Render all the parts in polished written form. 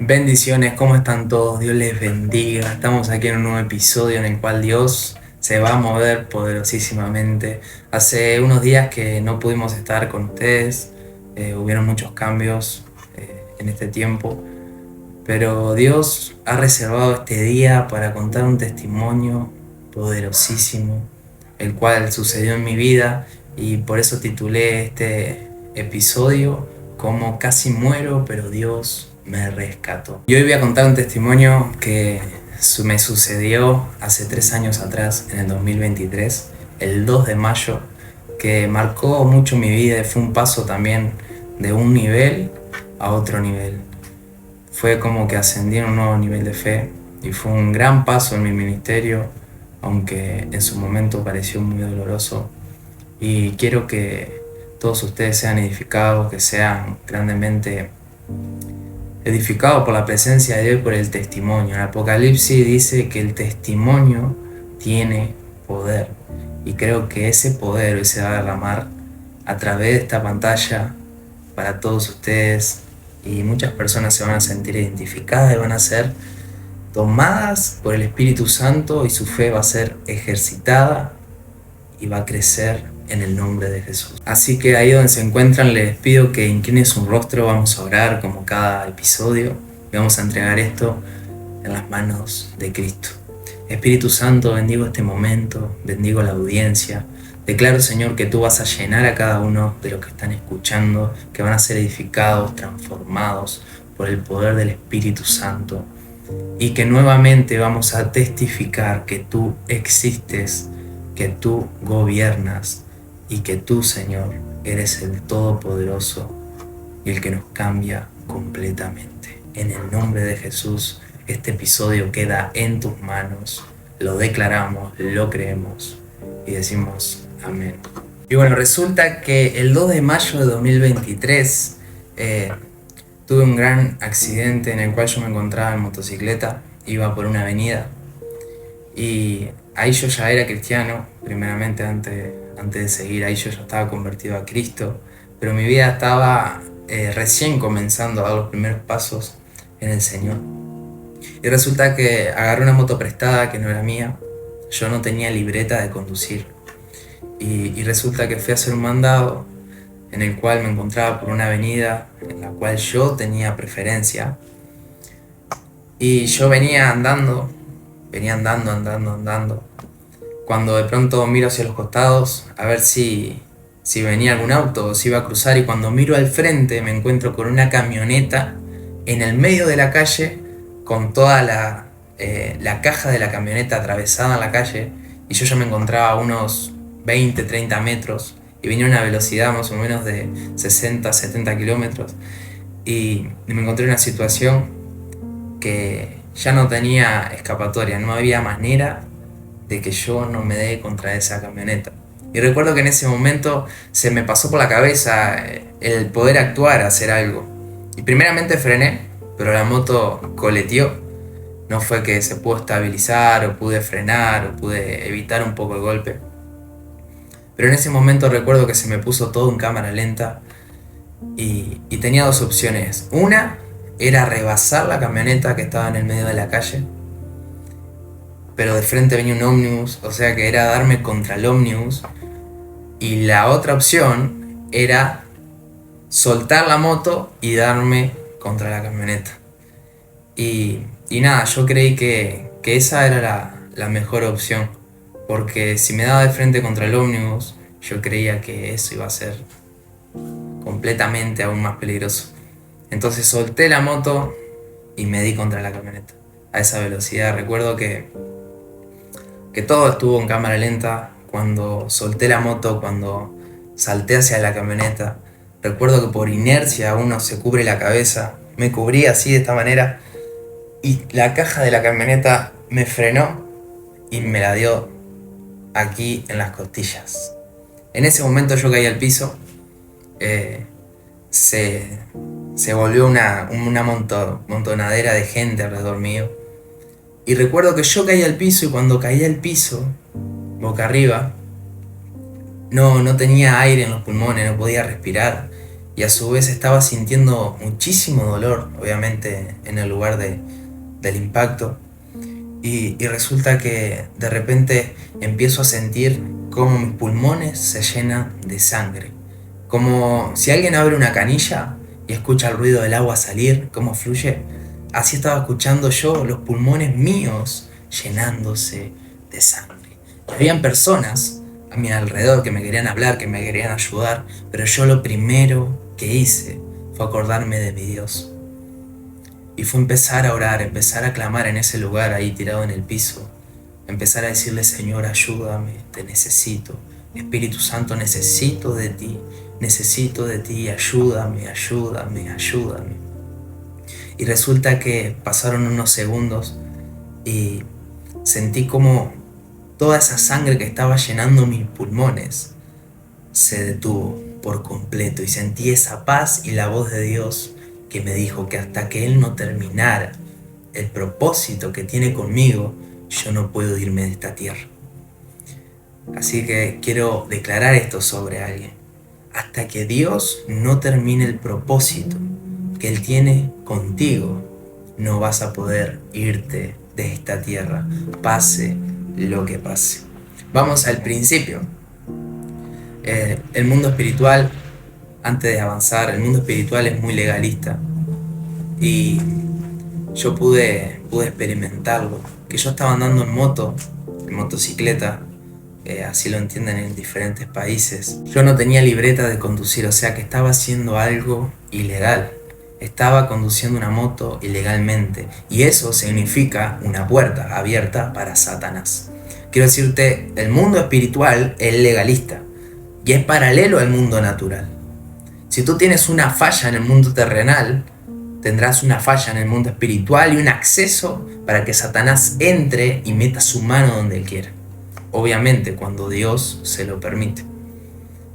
Bendiciones, ¿cómo están todos? Dios les bendiga. Estamos aquí en un nuevo episodio en el cual Dios se va a mover poderosísimamente. Hace unos días que no pudimos estar con ustedes, hubieron muchos cambios en este tiempo, pero Dios ha reservado este día para contar un testimonio poderosísimo, el cual sucedió en mi vida y por eso titulé este episodio como Casi muero, pero Dios me rescató. Y hoy voy a contar un testimonio que me sucedió hace 3 años atrás, en el 2023, el 2 de mayo, que marcó mucho mi vida y fue un paso también de un nivel a otro nivel. Fue como que ascendí en un nuevo nivel de fe y fue un gran paso en mi ministerio, aunque en su momento pareció muy doloroso. Y quiero que todos ustedes sean edificados, que sean grandemente edificados por la presencia de Dios y por el testimonio. En Apocalipsis dice que el testimonio tiene poder. Y creo que ese poder hoy se va a derramar a través de esta pantalla para todos ustedes. Y muchas personas se van a sentir identificadas y van a ser tomadas por el Espíritu Santo y su fe va a ser ejercitada y va a crecer en el nombre de Jesús. Así que ahí donde se encuentran les pido que inclinen su rostro, vamos a orar como cada episodio y vamos a entregar esto en las manos de Cristo. Espíritu Santo, bendigo este momento, bendigo la audiencia. Declaro, Señor, que tú vas a llenar a cada uno de los que están escuchando, que van a ser edificados, transformados por el poder del Espíritu Santo y que nuevamente vamos a testificar que tú existes, que tú gobiernas y que tú, Señor, eres el Todopoderoso y el que nos cambia completamente. En el nombre de Jesús, este episodio queda en tus manos. Lo declaramos, lo creemos y decimos amén. Y bueno, resulta que el 2 de mayo de 2023 tuve un gran accidente en el cual yo me encontraba en motocicleta, iba por una avenida y ahí yo ya era cristiano, primeramente antes de seguir, ahí yo ya estaba convertido a Cristo, pero mi vida estaba recién comenzando a dar los primeros pasos en el Señor. Y resulta que agarré una moto prestada que no era mía, yo no tenía libreta de conducir y resulta que fui a hacer un mandado en el cual me encontraba por una avenida en la cual yo tenía preferencia y yo venía andando, cuando de pronto miro hacia los costados a ver si venía algún auto o si iba a cruzar, y cuando miro al frente me encuentro con una camioneta en el medio de la calle con toda la caja de la camioneta atravesada en la calle, y yo ya me encontraba a unos 20, 30 metros y venía a una velocidad más o menos de 60, 70 kilómetros y me encontré en una situación que ya no tenía escapatoria, no había manera de que yo no me dé contra esa camioneta. Y recuerdo que en ese momento se me pasó por la cabeza el poder actuar, hacer algo. Y primeramente frené, pero la moto coleteó. No fue que se pudo estabilizar o pude frenar o pude evitar un poco el golpe. Pero en ese momento recuerdo que se me puso todo en cámara lenta y tenía dos opciones. Una era rebasar la camioneta que estaba en el medio de la calle, pero de frente venía un ómnibus, o sea que era darme contra el ómnibus. Y la otra opción era soltar la moto y darme contra la camioneta. Y nada, yo creí que esa era la mejor opción, porque si me daba de frente contra el ómnibus, yo creía que eso iba a ser completamente aún más peligroso. Entonces solté la moto y me di contra la camioneta a esa velocidad. Recuerdo que todo estuvo en cámara lenta. Cuando solté la moto, cuando salté hacia la camioneta, recuerdo que por inercia uno se cubre la cabeza. Me cubrí así de esta manera y la caja de la camioneta me frenó y me la dio aquí en las costillas. En ese momento yo caí al piso. Se volvió una montonadera de gente alrededor mío. Y recuerdo que yo caí al piso y cuando caí al piso, boca arriba, no tenía aire en los pulmones, no podía respirar. y a su vez estaba sintiendo muchísimo dolor, obviamente en el lugar del impacto. Y resulta que de repente empiezo a sentir como mis pulmones se llenan de sangre. Como si alguien abre una canilla y escucha el ruido del agua salir, cómo fluye. Así estaba escuchando yo los pulmones míos llenándose de sangre. Habían personas a mi alrededor que me querían hablar, que me querían ayudar, pero yo lo primero que hice fue acordarme de mi Dios. Y fue empezar a orar, empezar a clamar en ese lugar ahí tirado en el piso. Empezar a decirle, Señor, ayúdame, te necesito. Espíritu Santo, necesito de ti, ayúdame, ayúdame, ayúdame. Y resulta que pasaron unos segundos y sentí como toda esa sangre que estaba llenando mis pulmones se detuvo por completo y sentí esa paz y la voz de Dios que me dijo que hasta que Él no terminara el propósito que tiene conmigo, yo no puedo irme de esta tierra. Así que quiero declarar esto sobre alguien. Hasta que Dios no termine el propósito que Él tiene contigo, no vas a poder irte de esta tierra, pase lo que pase. Vamos al principio. El mundo espiritual, antes de avanzar, el mundo espiritual es muy legalista. Y yo pude experimentarlo. Que yo estaba andando en motocicleta, así lo entienden en diferentes países. Yo no tenía libreta de conducir, o sea que estaba haciendo algo ilegal. Estaba conduciendo una moto ilegalmente. Y eso significa una puerta abierta para Satanás. Quiero decirte, el mundo espiritual es legalista y es paralelo al mundo natural. Si tú tienes una falla en el mundo terrenal, tendrás una falla en el mundo espiritual y un acceso para que Satanás entre y meta su mano donde él quiera. Obviamente, cuando Dios se lo permite.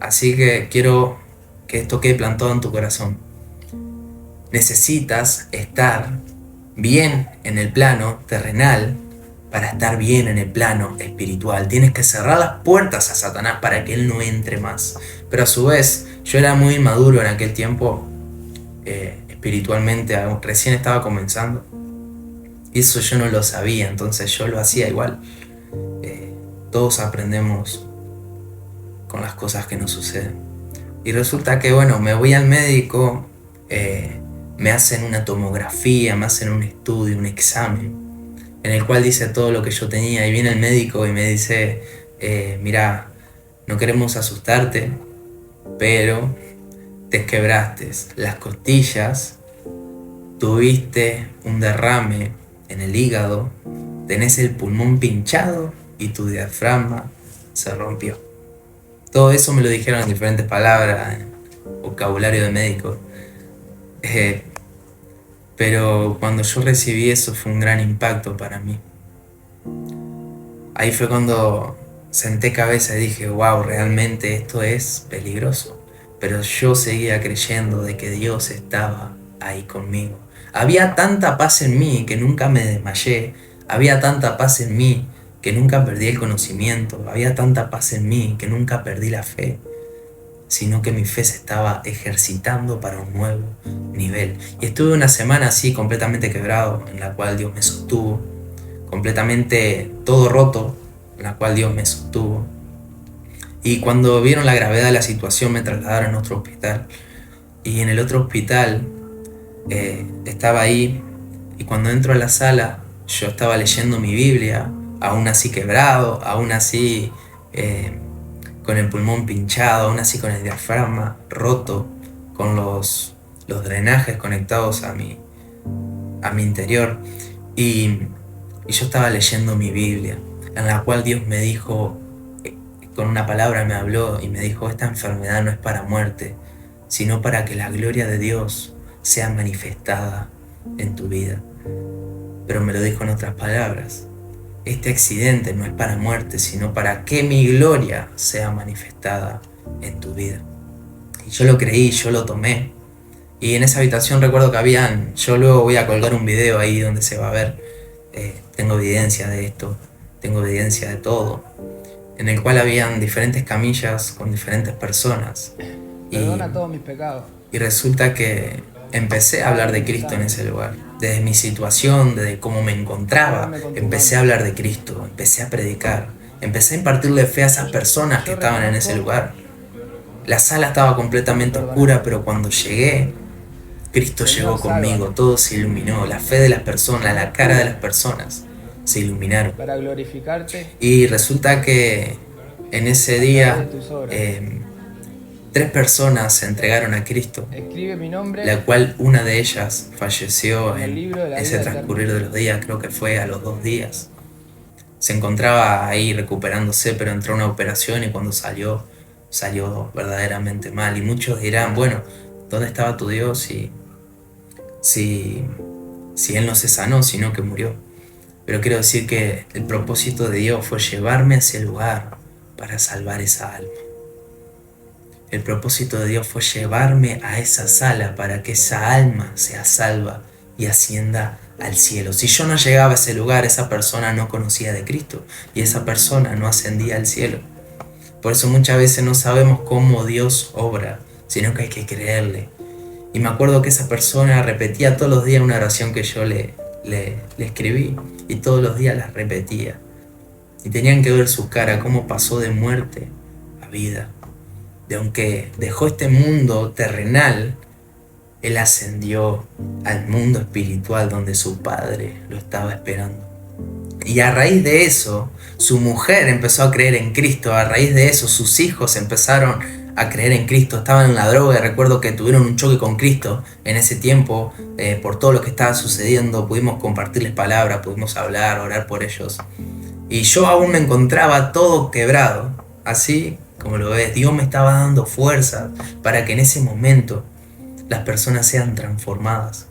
Así que quiero que esto quede plantado en tu corazón. Necesitas estar bien en el plano terrenal para estar bien en el plano espiritual. Tienes que cerrar las puertas a Satanás para que él no entre más. Pero a su vez, yo era muy inmaduro en aquel tiempo, espiritualmente, recién estaba comenzando. Y eso yo no lo sabía, entonces yo lo hacía igual. Todos aprendemos con las cosas que nos suceden. Y resulta que, bueno, me voy al médico, me hacen una tomografía, me hacen un estudio, un examen, en el cual dice todo lo que yo tenía. Y viene el médico y me dice, mira, no queremos asustarte, pero te quebraste las costillas, tuviste un derrame en el hígado, tenés el pulmón pinchado y tu diafragma se rompió. Todo eso me lo dijeron en diferentes palabras, vocabulario de médico. Pero cuando yo recibí eso fue un gran impacto para mí. Ahí fue cuando senté cabeza y dije, wow, realmente esto es peligroso. Pero yo seguía creyendo de que Dios estaba ahí conmigo. Había tanta paz en mí que nunca me desmayé. Había tanta paz en mí que nunca perdí el conocimiento. Había tanta paz en mí que nunca perdí la fe, sino que mi fe se estaba ejercitando para un nuevo nivel. Y estuve una semana así completamente quebrado, en la cual Dios me sostuvo, completamente todo roto, en la cual Dios me sostuvo. Y cuando vieron la gravedad de la situación me trasladaron a otro hospital. Y en el otro hospital estaba ahí, y cuando entro a la sala yo estaba leyendo mi Biblia, aún así quebrado, aún así con el pulmón pinchado, aún así con el diafragma roto, con los drenajes conectados a mi interior. Y yo estaba leyendo mi Biblia, en la cual Dios me dijo, con una palabra me habló y me dijo, esta enfermedad no es para muerte, sino para que la gloria de Dios sea manifestada en tu vida. Pero me lo dijo en otras palabras. Este accidente no es para muerte, sino para que mi gloria sea manifestada en tu vida. Y yo lo creí, yo lo tomé. Y en esa habitación recuerdo que yo luego voy a colgar un video ahí donde se va a ver, tengo evidencia de esto, tengo evidencia de todo, en el cual habían diferentes camillas con diferentes personas. Perdona todos mis pecados. Y resulta que empecé a hablar de Cristo en ese lugar. Desde mi situación, desde cómo me encontraba, empecé a hablar de Cristo, empecé a predicar, empecé a impartirle fe a esas personas que estaban en ese lugar. La sala estaba completamente oscura, pero cuando llegué, Cristo llegó conmigo, todo se iluminó, la fe de las personas, la cara de las personas se iluminaron. para glorificarte Y resulta que en ese a través de día tus obras. 3 personas se entregaron a Cristo, Escribe mi nombre la cual una de ellas falleció en el en libro de la ese vida eterna. transcurrir de los días, creo que fue a los 2 días. Se encontraba ahí recuperándose, pero entró a una operación y cuando salió, salió verdaderamente mal. Y muchos dirán, bueno, ¿dónde estaba tu Dios si Él no se sanó, sino que murió? Pero quiero decir que el propósito de Dios fue llevarme a ese lugar para salvar esa alma. El propósito de Dios fue llevarme a esa sala para que esa alma sea salva y ascienda al cielo. Si yo no llegaba a ese lugar, esa persona no conocía de Cristo y esa persona no ascendía al cielo. Por eso muchas veces no sabemos cómo Dios obra, sino que hay que creerle. Y me acuerdo que esa persona repetía todos los días una oración que yo le escribí y todos los días la repetía. Y tenían que ver su cara, cómo pasó de muerte a vida. De aunque dejó este mundo terrenal, él ascendió al mundo espiritual donde su padre lo estaba esperando. Y a raíz de eso, su mujer empezó a creer en Cristo. A raíz de eso, sus hijos empezaron a creer en Cristo. Estaban en la droga y recuerdo que tuvieron un choque con Cristo en ese tiempo. Por todo lo que estaba sucediendo, pudimos compartirles palabras, pudimos hablar, orar por ellos. Y yo aún me encontraba todo quebrado. Así como lo ves, Dios me estaba dando fuerza para que en ese momento las personas sean transformadas.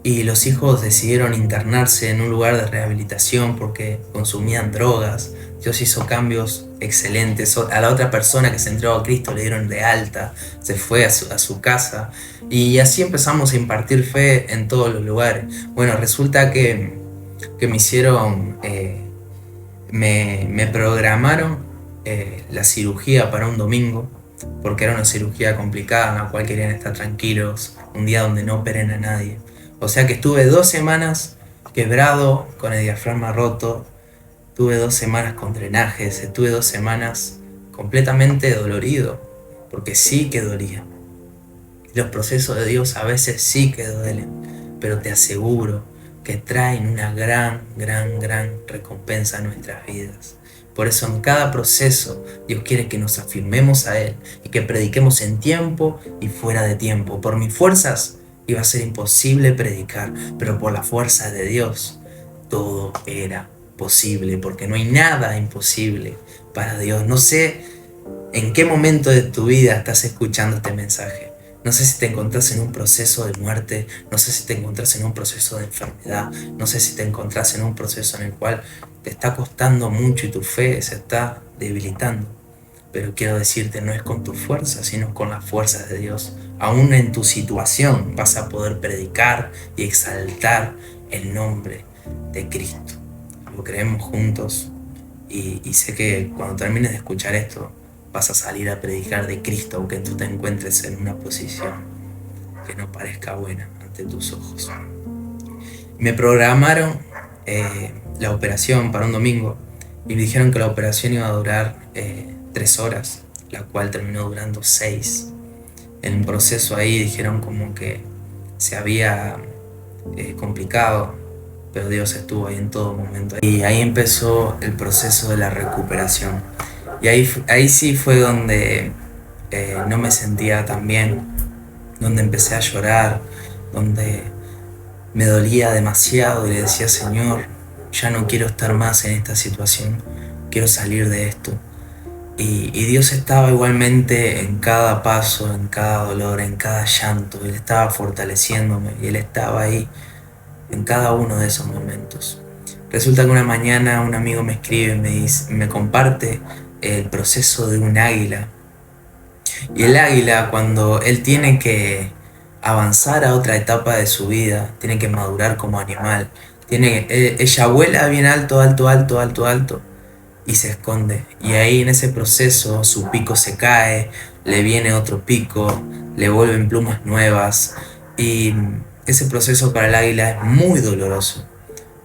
Y los hijos decidieron internarse en un lugar de rehabilitación porque consumían drogas. Dios hizo cambios excelentes. A la otra persona que se entregó a Cristo le dieron de alta, se fue a su casa. Y así empezamos a impartir fe en todos los lugares. Bueno, resulta que me hicieron, me programaron la cirugía para un domingo, porque era una cirugía complicada en la cual querían estar tranquilos, un día donde no operen a nadie. O sea que estuve 2 semanas quebrado, con el diafragma roto, tuve 2 semanas con drenajes, estuve 2 semanas completamente dolorido, porque sí que dolía. Los procesos de Dios a veces sí que duelen, pero te aseguro que traen una gran recompensa a nuestras vidas. Por eso en cada proceso Dios quiere que nos afirmemos a Él y que prediquemos en tiempo y fuera de tiempo. Por mis fuerzas iba a ser imposible predicar, pero por la fuerza de Dios todo era posible, porque no hay nada imposible para Dios. No sé en qué momento de tu vida estás escuchando este mensaje. No sé si te encontrás en un proceso de muerte, no sé si te encontrás en un proceso de enfermedad, no sé si te encontrás en un proceso en el cual te está costando mucho y tu fe se está debilitando. Pero quiero decirte, no es con tu fuerza, sino con las fuerzas de Dios. Aún en tu situación vas a poder predicar y exaltar el nombre de Cristo. Lo creemos juntos y sé que cuando termines de escuchar esto, vas a salir a predicar de Cristo, aunque tú te encuentres en una posición que no parezca buena ante tus ojos. Me programaron la operación para un domingo y me dijeron que la operación iba a durar 3 horas, la cual terminó durando 6. En el proceso ahí dijeron como que se había complicado, pero Dios estuvo ahí en todo momento. Y ahí empezó el proceso de la recuperación. Y ahí sí fue donde no me sentía tan bien, donde empecé a llorar, donde me dolía demasiado y le decía, Señor, ya no quiero estar más en esta situación, quiero salir de esto. Y Dios estaba igualmente en cada paso, en cada dolor, en cada llanto. Él estaba fortaleciéndome y Él estaba ahí en cada uno de esos momentos. Resulta que una mañana un amigo me escribe y me comparte el proceso de un águila. Y el águila, cuando él tiene que avanzar a otra etapa de su vida, tiene que madurar como animal, ella vuela bien alto y se esconde. Y ahí en ese proceso su pico se cae, le viene otro pico, le vuelven plumas nuevas y ese proceso para el águila es muy doloroso.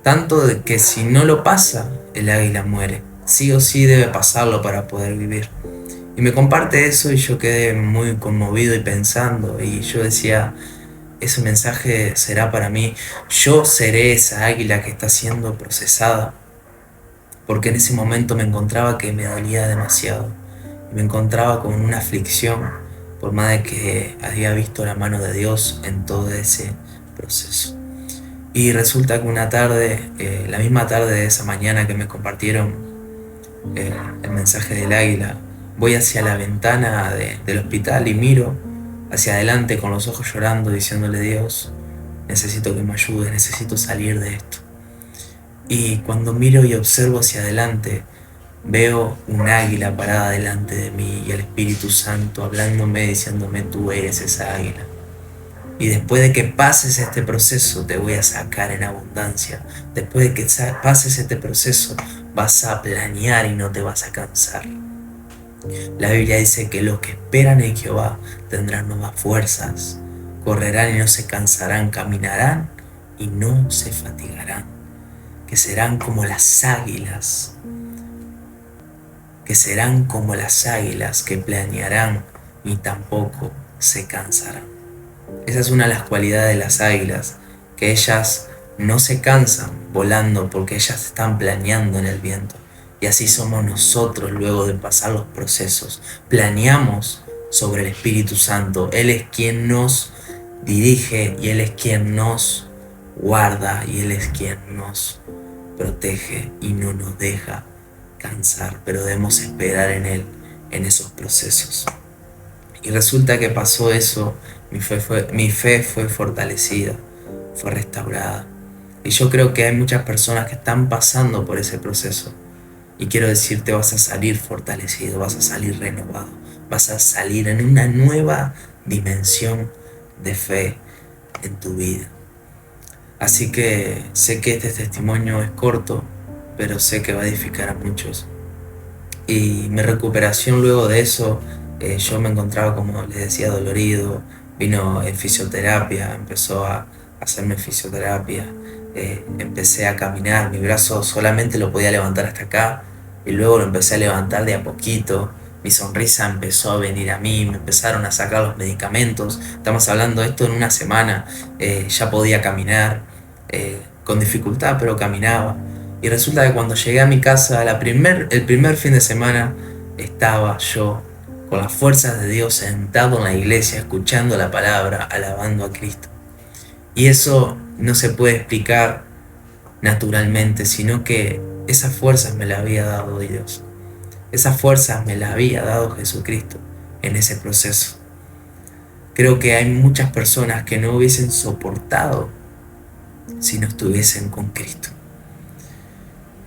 Tanto de que si no lo pasa, el águila muere. Sí o sí debe pasarlo para poder vivir. Y me comparte eso y yo quedé muy conmovido y pensando. Y yo decía, ese mensaje será para mí. Yo seré esa águila que está siendo procesada. Porque en ese momento me encontraba que me dolía demasiado. Me encontraba con una aflicción, por más de que había visto la mano de Dios en todo ese proceso. Y resulta que una tarde, la misma tarde de esa mañana que me compartieron el mensaje del águila, voy hacia la ventana del hospital y miro hacia adelante con los ojos llorando, diciéndole: Dios, necesito que me ayudes, necesito salir de esto. Y cuando miro y observo hacia adelante, veo un águila parada delante de mí y el Espíritu Santo hablándome, diciéndome: tú eres esa águila. Y después de que pases este proceso te voy a sacar en abundancia. Después de que pases este proceso vas a planear y no te vas a cansar. La Biblia dice que los que esperan en Jehová tendrán nuevas fuerzas. Correrán y no se cansarán, caminarán y no se fatigarán. Que serán como las águilas. Que serán como las águilas que planearán y tampoco se cansarán. Esa es una de las cualidades de las águilas, que ellas no se cansan volando porque ellas están planeando en el viento. Y así somos nosotros luego de pasar los procesos. Planeamos sobre el Espíritu Santo. Él es quien nos dirige y Él es quien nos guarda y Él es quien nos protege y no nos deja cansar, pero debemos esperar en Él en esos procesos. Y resulta que pasó eso. Mi fe fue fortalecida, fue restaurada. Y yo creo que hay muchas personas que están pasando por ese proceso. Y quiero decirte, vas a salir fortalecido, vas a salir renovado, vas a salir en una nueva dimensión de fe en tu vida. Así que sé que este testimonio es corto, pero sé que va a edificar a muchos. Y mi recuperación luego de eso, yo me encontraba, como les decía, dolorido. Vino en fisioterapia, empezó a hacerme fisioterapia, empecé a caminar, mi brazo solamente lo podía levantar hasta acá y luego lo empecé a levantar de a poquito, mi sonrisa empezó a venir a mí, me empezaron a sacar los medicamentos, estamos hablando de esto en una semana, ya podía caminar, con dificultad pero caminaba. Y resulta que cuando llegué a mi casa, el primer fin de semana, estaba yo con las fuerzas de Dios sentado en la iglesia, escuchando la palabra, alabando a Cristo. Y eso no se puede explicar naturalmente, sino que esas fuerzas me las había dado Dios. Esas fuerzas me las había dado Jesucristo en ese proceso. Creo que hay muchas personas que no hubiesen soportado si no estuviesen con Cristo.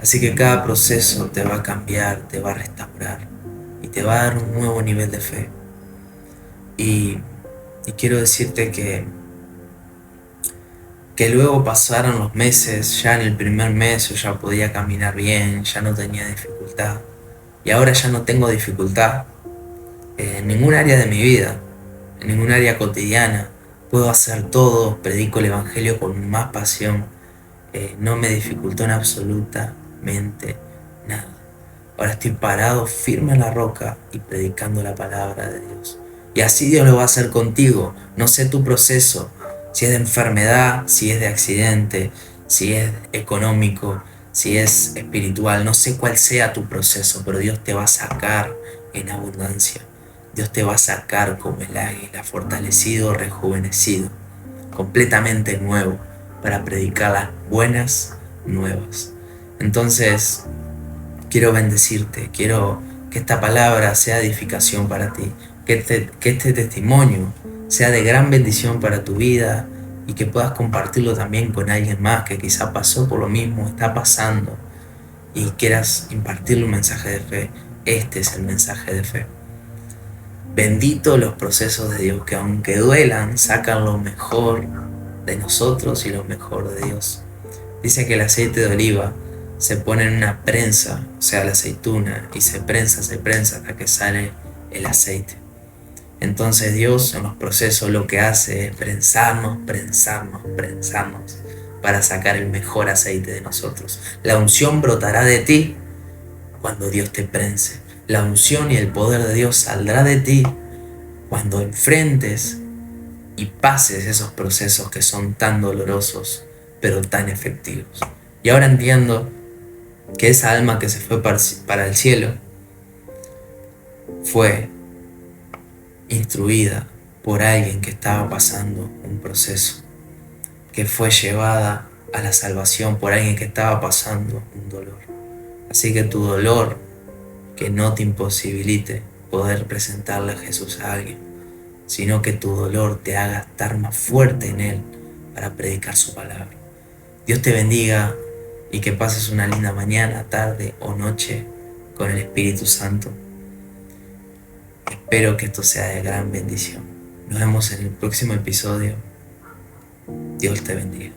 Así que cada proceso te va a cambiar, te va a restaurar y te va a dar un nuevo nivel de fe. Y quiero decirte que luego pasaron los meses, ya en el primer mes yo ya podía caminar bien, ya no tenía dificultad. Y ahora ya no tengo dificultad en ningún área de mi vida, en ningún área cotidiana. Puedo hacer todo, predico el Evangelio con más pasión. No me dificultó en absolutamente nada. Ahora estoy parado firme en la roca y predicando la palabra de Dios. Y así Dios lo va a hacer contigo. No sé tu proceso, si es de enfermedad, si es de accidente, si es económico, si es espiritual. No sé cuál sea tu proceso, pero Dios te va a sacar en abundancia. Dios te va a sacar como el águila, fortalecido, rejuvenecido, completamente nuevo, para predicar las buenas nuevas. Entonces, quiero bendecirte, quiero que esta palabra sea edificación para ti, que este testimonio sea de gran bendición para tu vida y que puedas compartirlo también con alguien más que quizá pasó por lo mismo, está pasando y quieras impartirle un mensaje de fe. Este es el mensaje de fe. Bendito los procesos de Dios, que aunque duelan, sacan lo mejor de nosotros y lo mejor de Dios. Dice que el aceite de oliva se pone en una prensa, o sea, la aceituna, y se prensa hasta que sale el aceite. Entonces Dios en los procesos lo que hace es prensarnos para sacar el mejor aceite de nosotros. La unción brotará de ti cuando Dios te prense. La unción y el poder de Dios saldrá de ti cuando enfrentes y pases esos procesos que son tan dolorosos, pero tan efectivos. Y ahora entiendo que esa alma que se fue para el cielo fue instruida por alguien que estaba pasando un proceso, que fue llevada a la salvación por alguien que estaba pasando un dolor. Así que tu dolor, que no te imposibilite poder presentarle a Jesús a alguien, sino que tu dolor te haga estar más fuerte en Él para predicar su palabra. Dios te bendiga y que pases una linda mañana, tarde o noche con el Espíritu Santo. Espero que esto sea de gran bendición. Nos vemos en el próximo episodio. Dios te bendiga.